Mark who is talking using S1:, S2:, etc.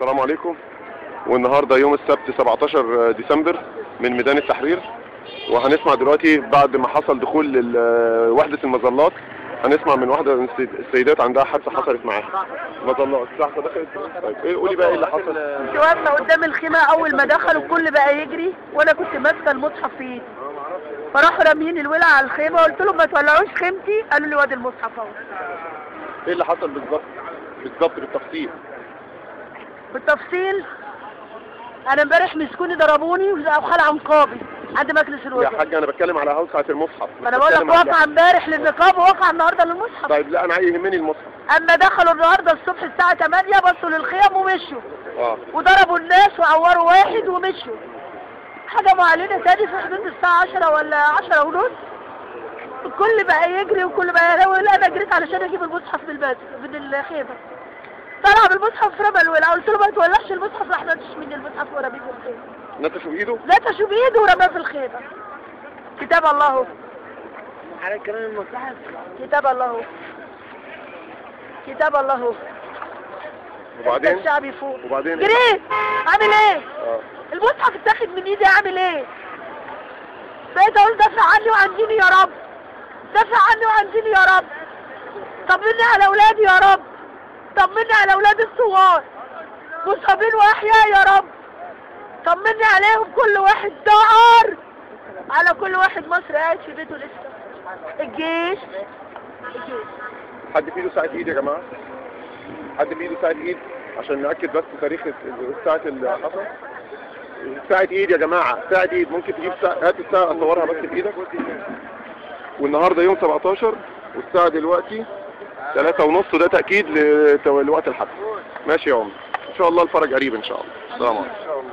S1: السلام عليكم. والنهارده يوم السبت 17 ديسمبر من ميدان التحرير، وهنسمع دلوقتي بعد ما حصل دخول وحدة المظلات، هنسمع من واحدة من السيدات عندها حادثة حصلت معاها. مظلات صح دخلت. طيب ايه، قولي بقى ايه اللي حصل؟
S2: كنت واقفة قدام الخيمة، أول ما دخلوا الكل بقى يجري وأنا كنت ماسكة المصحف في إيدي، فراحوا راميين الولع على الخيمة، قلت لهم ما تولعوش خيمتي، قالوا لي وادي المصحف أهو.
S1: ايه اللي حصل بالظبط؟ بالتفصيل.
S2: بالتفصيل، أنا امبارح مسكوني ضربوني وخلع عنقابي عند مجلس الوزراء.
S1: يا حاجة أنا بتكلم على هوسعة المصحف.
S2: ما أنا بقول لك واقع امبارح للنقاب وواقع النهارده للمصحف.
S1: طيب لا أنا يهمني المصحف.
S2: أما دخلوا النهارده الصبح الساعة 8 بصوا للخيم ومشوا. وضربوا الناس وعوروا واحد ومشوا. هجموا علينا تاني في حدود الساعة 10 ولا 10 ونص. الكل بقى يجري وكل بقى يقول أنا جريت علشان أجيب المصحف من الخيمة. طلع بالمصحف رمى الولع، قلت له ما تولعش المصحف، راح نتش مني المصحف ورميه في الخيمة.
S1: نتشوا بإيده؟
S2: نتشوا بإيده ورماه في الخيمة. كتاب الله اهو.
S3: على كلام المصحف.
S2: كتاب الله اهو. كتاب الله اهو.
S1: وبعدين؟
S2: الشعب يفوق.
S1: وبعدين؟
S2: جريت عامل ايه؟ المصحف اتاخد من ايدي، اعمل ايه؟ بقيت اقول دافع عني وعن ديني يا رب. دافع عني وعن ديني يا رب. طمني على اولادي يا رب. طمني على اولادي الصغار مصابين واحياء يا رب. طمني عليهم، كل واحد دار على كل واحد مصري قاعد في بيته لسه. الجيش
S1: حد في ايده ساعة ايد يا جماعة؟ حد في ايده ساعة ايد عشان نأكد بس تاريخ الساعة اللي حصل؟ ساعة ايد يا جماعة، ساعة ايد. ممكن تجيب ساعة، هات الساعة اصورها بس بايدك. والنهارده يوم 17 والساعة دلوقتي 3:30، ده تأكيد لوقت الحدث. ماشي يا عمر، ان شاء الله الفرج قريب ان شاء الله. السلام عليكم.